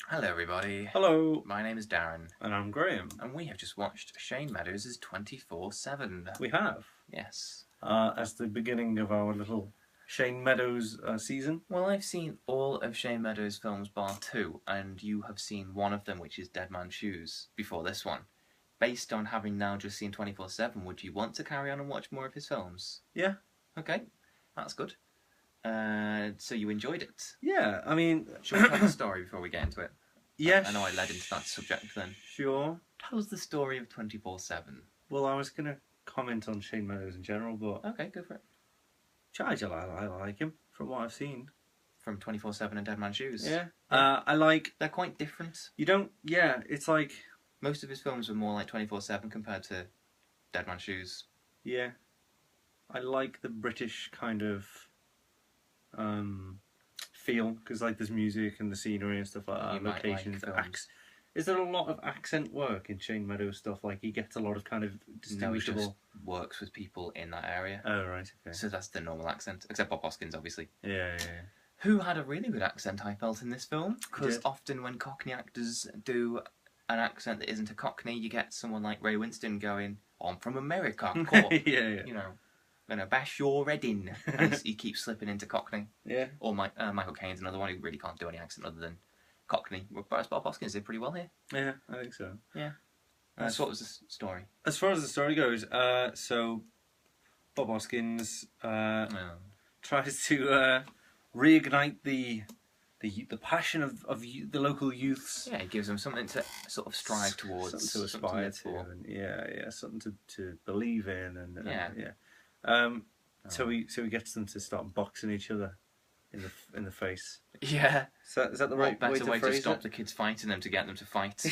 Hello everybody, Hello, my name is Darren, and I'm Graham. and we have just watched Shane Meadows' 24/7. We have, Yes. as the beginning of our little Shane Meadows season. Well, I've seen all of Shane Meadows' films bar two, and you have seen one of them, which is Dead Man's Shoes, before this one. Based on having now just seen 24/7, would you want to carry on and watch more of his films? Yeah. Okay, that's good. So you enjoyed it? Yeah, I mean... Shall we tell the story before we get into it? Yes. I know I led into that subject then. Sure. Tell us the story of 24/7. Well, I was going to comment on Shane Meadows in general, but... Okay, go for it. I like him, from what I've seen. From 24/7 and Dead Man's Shoes. Yeah. I like... They're quite different. You don't... Yeah, it's like... Most of his films were more like 24/7 compared to Dead Man's Shoes. Yeah. I like the British kind of... feel, because like there's music and the scenery and stuff like that. You might Locations. like films. Is there a lot of accent work in Shane Meadows stuff? Like he gets a lot of kind of No, he distinguishable... just works with people in that area. Oh, right, okay. So that's the normal accent. Except Bob Hoskins, obviously. Yeah. Who had a really good accent, I felt, in this film. Because did. often when Cockney actors do an accent that isn't a Cockney, you get someone like Ray Winston going, I'm from America, cool. Yeah. You know, gonna bash your head in. And he keeps slipping into Cockney. Yeah. Or Michael Caine's another one who really can't do any accent other than Cockney. Whereas Bob Hoskins did pretty well here. Yeah, I think so. Yeah. So what was the story? As far as the story goes, so Bob Hoskins tries to reignite the passion of the local youths. Yeah, it gives them something to sort of strive towards. Something to aspire live to. for. And something to believe in. And Yeah. So he gets them to start boxing each other in the face. Yeah. Is that the What right better way to phrase stop it? the kids fighting them to get them to fight? So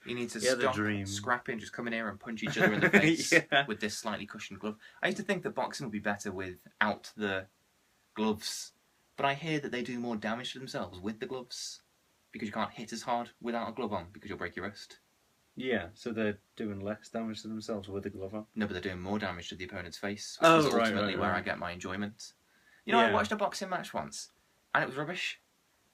You need to the stop dream. scrapping, just come in here and punch each other in the face Yeah. with this slightly cushioned glove. I used to think that boxing would be better without the gloves, but I hear that they do more damage to themselves with the gloves because you can't hit as hard without a glove on because you'll break your wrist. yeah, so they're doing less damage to themselves with the glove on. No, but they're doing more damage to the opponent's face, which Oh, is right, ultimately where right. I get my enjoyment. You know, I Yeah. watched a boxing match once, and it was rubbish.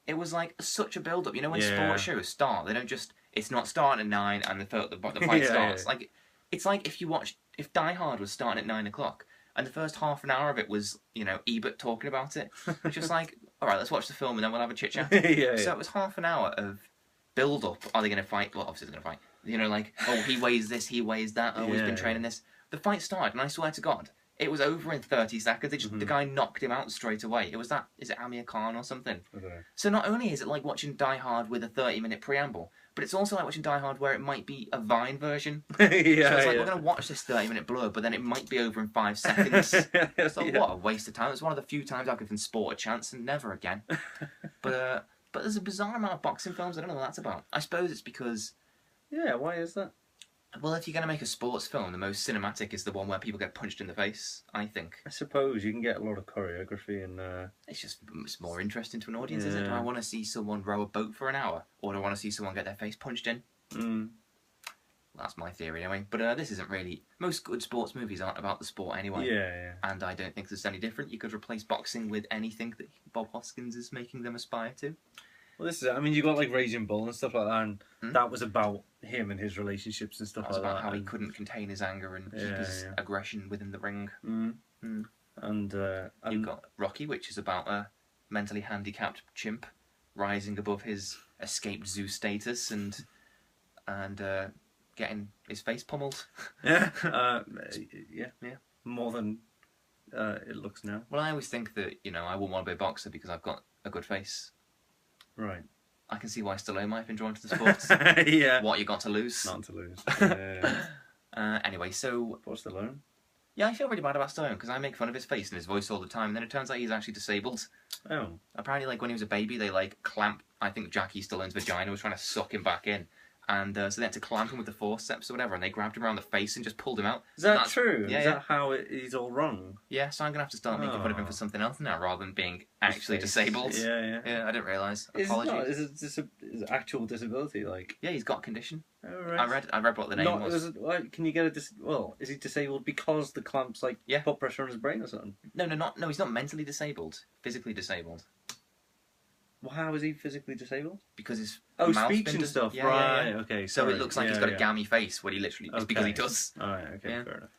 It was like such a build-up. You know, when Yeah. sports shows start, they don't just... It's not starting at 9 and the fight Yeah, starts. yeah. Like, it's like if Die Hard was starting at 9 o'clock, and the first half an hour of it was, you know, Ebert talking about it. It's just like, all right, let's watch the film and then we'll have a chit-chat. yeah. So it was half an hour of build-up. Are they going to fight? Well, obviously they're going to fight. You know, like, oh, he weighs this, he weighs that. Oh, he's Yeah, been training this. The fight started, and I swear to God, it was over in 30 seconds. The guy knocked him out straight away. It was that... Is it Amir Khan or something? I don't know. So not only is it like watching Die Hard with a 30-minute preamble, but it's also like watching Die Hard where it might be a Vine version. Yeah, So it's like, yeah. we're going to watch this 30-minute blur, but then it might be over in 5 seconds. So Yeah. what a waste of time. It's one of the few times I've given sport a chance, and never again. But there's a bizarre amount of boxing films. I don't know what that's about. I suppose it's because... Yeah, why is that? Well, if you're going to make a sports film, the most cinematic is the one where people get punched in the face, I think. I suppose you can get a lot of choreography and... It's more interesting to an audience, is it? Do I Yeah. want to see someone row a boat for an hour? Or do I want to see someone get their face punched in? Mm. That's my theory anyway. But this isn't really... Most good sports movies aren't about the sport anyway. Yeah. And I don't think there's any different. You could replace boxing with anything that Bob Hoskins is making them aspire to. Well, this is... I mean, you got like Raging Bull and stuff like that, and Hmm? that was about him and his relationships and stuff That was like about that. how he and- couldn't contain his anger and keep his aggression within the ring. Mm. Mm. And You've got Rocky, which is about a mentally handicapped chimp rising above his escaped zoo status and getting his face pummeled. yeah, Yeah. more than it looks now. Well, I always think that, you know, I wouldn't want to be a boxer because I've got a good face. Right. I can see why Stallone might have been drawn to the sport. Yeah. What you got to lose. Not to lose. Yeah. Anyway, so... Poor Stallone. Yeah, I feel really bad about Stallone because I make fun of his face and his voice all the time, and then it turns out he's actually disabled. Oh. Apparently, like, when he was a baby, they, like, clamp... I think Jackie Stallone's vagina was trying to suck him back in. And so they had to clamp him with the forceps or whatever, and they grabbed him around the face and just pulled him out. Is that That's- true? Yeah, Is yeah. that how he's all wrong? Yeah, so I'm going to have to start making fun of him for Oh. something else now, rather than being actually His face. disabled. Yeah. Yeah, I didn't realise. Is it Apologies. not? Is it actual disability? Like. Yeah, he's got a condition. Oh, right. I read what the name Not, was. like, can you get a well? Is he disabled because the clamps like Yeah. put pressure on his brain or something? No, he's not mentally disabled. Physically disabled. Well, how is he physically disabled? Because his Oh, mouth's speech been and dis- stuff. Yeah, right. yeah, yeah. Okay. So Sorry. it looks like he's got a gammy face when he literally... It's because he Okay. does. Alright, okay, Yeah. fair enough.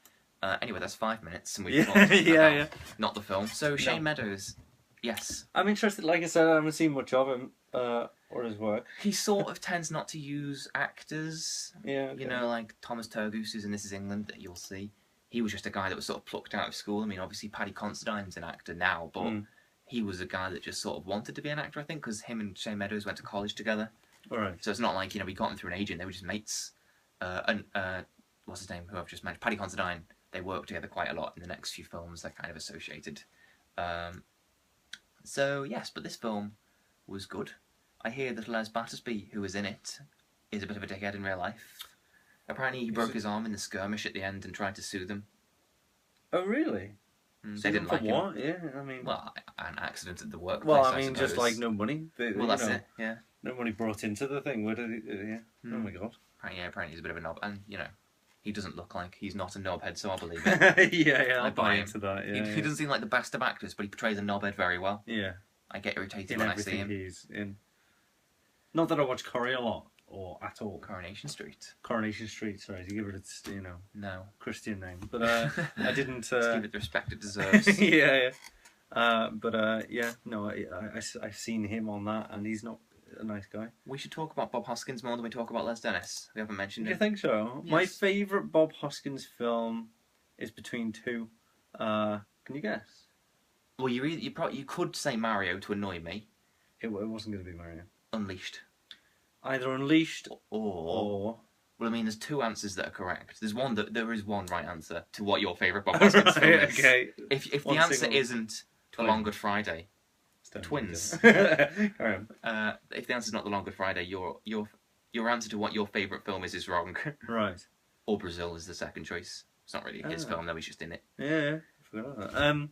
Anyway, that's 5 minutes, and we've Yeah, talked about yeah. not the film. So Shane Meadows, yes. I'm interested, like I said, I haven't seen much of him, or his work. He sort of tends not to use actors. Yeah, okay. You know, like Thomas Turgoose, who's in This Is England, that you'll see. He was just a guy that was sort of plucked out of school. I mean, obviously Paddy Considine's an actor now, but he was a guy that just sort of wanted to be an actor, I think, because him and Shane Meadows went to college together. Alright. So it's not like, we got him through an agent, they were just mates. What's his name, who I've just mentioned? Paddy Considine. They work together quite a lot in the next few films. They're kind of associated. So, yes, but this film was good. I hear that Les Battersby, who was in it, is a bit of a dickhead in real life. Apparently he broke his arm in the skirmish at the end and tried to sue them. Oh, really? They didn't like him. What? Yeah, I mean... Well, an accident at the workplace, Well, I mean, suppose. just like no money. Well, that's it, yeah. No money brought into the thing, would it? Yeah. Oh my god. Apparently he's a bit of a knob. And, he doesn't look like he's not a knobhead, so I'll believe it. yeah, I buy into that. Yeah, he doesn't seem like the best of actors, but he portrays a knobhead very well. Yeah. I get irritated In when I see everything him. he's in. Not that I watch Corrie a lot, or at all. Coronation Street. Coronation Street, sorry, to give it its, No. Christian name. But I didn't... Let's give it the respect it deserves. yeah. No, I've seen him on that, and he's not a nice guy. We should talk about Bob Hoskins more than we talk about Les Dennis. We haven't mentioned Do you him. think so? Yes. My favourite Bob Hoskins film is between two. Can you guess? Well, you could say Mario to annoy me. It wasn't going to be Mario. Unleashed. Either Unleashed or... Well, I mean, there's two answers that are correct. There is one right answer to what your favourite Bob Hoskins film is. Okay. If the answer isn't The Long Good Friday, Twins. Carry on. If the answer's not The Long Good Friday, your answer to what your favourite film is wrong. Right. Or Brazil is the second choice. It's not really his film, though. He's just in it. Yeah, I forgot about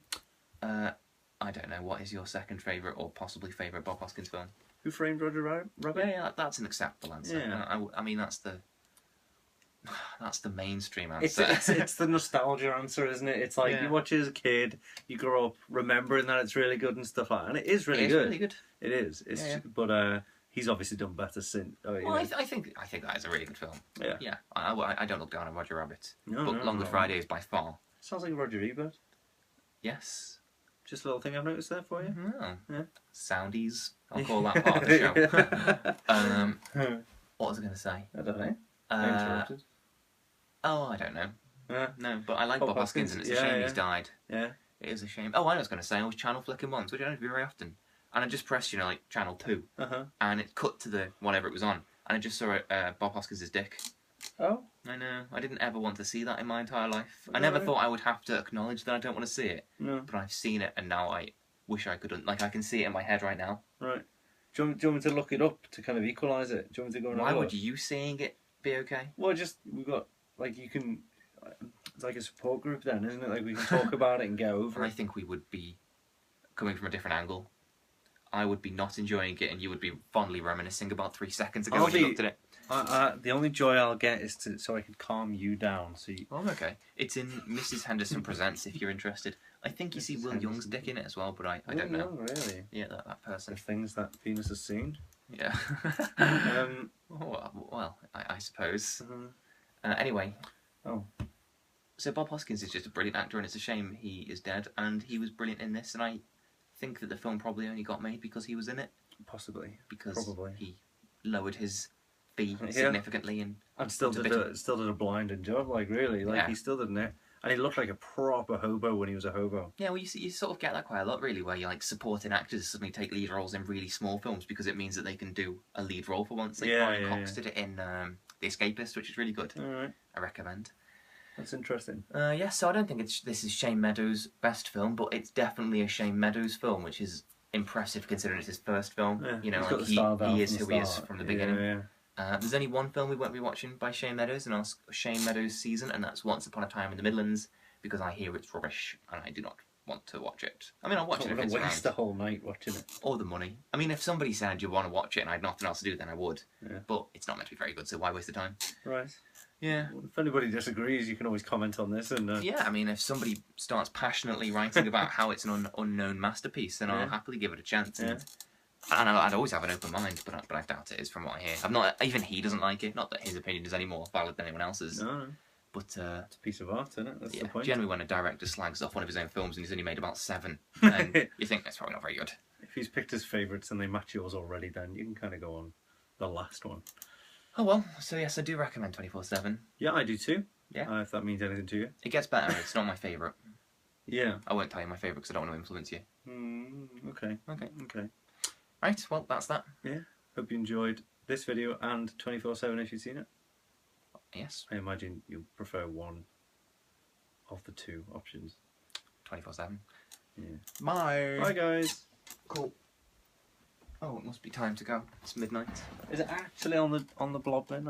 that. I don't know. What is your second favourite or possibly favourite Bob Hoskins film? Who Framed Roger Rabbit? Yeah, that's an acceptable answer. Yeah. I mean, that's the mainstream answer. It's the nostalgia answer, isn't it? It's like you watch it as a kid, you grow up remembering that it's really good and stuff like that, and it is really good. Really good. It is. But he's obviously done better since. I think that is a really good film. Yeah. Yeah. I don't look down on Roger Rabbit. No, but Long Good Friday is by far. Sounds like Roger Ebert. Yes. Just a little thing I've noticed there for you. Oh. Yeah. Soundies. I'll call that part of the show. What was I going to say? I don't know. I interrupted. I don't know. No, but I like Bob Hoskins, and it's a yeah, shame yeah. he's died. Yeah. It is a shame. Oh, I was going to say I was channel flicking once, which I don't do very often. And I just pressed, like channel 2, and it cut to the whatever it was on, and I just saw Bob Hoskins' dick. Oh. I know. I didn't ever want to see that in my entire life. I never thought I would have to acknowledge that I don't want to see it. No. But I've seen it, and now I wish I could. Like, I can see it in my head right now. Right. Do you want me to look it up to kind of equalise it? Do you want me to go and Why have a would look? you seeing it be okay? Well, we've got, like, you can... It's like a support group then, isn't it? Like, we can talk about it and get over I it. think we would be coming from a different angle. I would be not enjoying it, and you would be fondly reminiscing about 3 seconds ago when you looked at it. The only joy I'll get is so I can calm you down. So okay. It's in Mrs. Henderson Presents, if you're interested. I think you see Will Young's dick in it as well, but I don't know. No, really? Yeah, that person. The things that Venus has seen. Yeah. Well, I suppose. Anyway. Oh. So Bob Hoskins is just a brilliant actor, and it's a shame he is dead, and he was brilliant in this, and I think that the film probably only got made because he was in it. Possibly. Because Probably. he lowered his fee significantly and still did a blinding job, like, really. Like, he still didn't it. And he looked like a proper hobo when he was a hobo. Yeah, well, you sort of get that quite a lot, really, where you like supporting actors suddenly take lead roles in really small films because it means that they can do a lead role for once. Like Brian Cox did it in The Escapist, which is really good. All right. I recommend. That's interesting. So I don't think this is Shane Meadows' best film, but it's definitely a Shane Meadows film, which is impressive considering it's his first film. Yeah, he is who he is from the beginning. Yeah. There's only one film we won't be watching by Shane Meadows in our Shane Meadows season, and that's Once Upon a Time in the Midlands, because I hear it's rubbish and I do not want to watch it. I mean, I'll watch it if it's around. Waste the whole night watching it. Or the money. I mean, if somebody said you want to watch it and I had nothing else to do, then I would. Yeah. But it's not meant to be very good, so why waste the time? Right. Yeah. Well, if anybody disagrees, you can always comment on this. And yeah, I mean, if somebody starts passionately writing about how it's an unknown masterpiece, then I'll happily give it a chance. Yeah. And I'd always have an open mind, but I doubt it is from what I hear. I'm not. Even he doesn't like it. Not that his opinion is any more valid than anyone else's. No. But it's a piece of art, isn't it? That's yeah, the point. generally, when a director slags off one of his own films and he's only made about 7, then you think that's probably not very good. If he's picked his favourites and they match yours already, then you can kind of go on the last one. Oh well. So yes, I do recommend 24/7. Yeah, I do too. Yeah. If that means anything to you. It gets better. It's not my favourite. Yeah. I won't tell you my favourite because I don't want to influence you. Okay. Okay. Right. Well, that's that. Yeah. Hope you enjoyed this video and 24/7 if you've seen it. Yes. I imagine you prefer one of the 2 options. 24/7. Yeah. Bye. Bye, guys. Cool. Oh, it must be time to go. It's midnight. Is it actually on the blob then?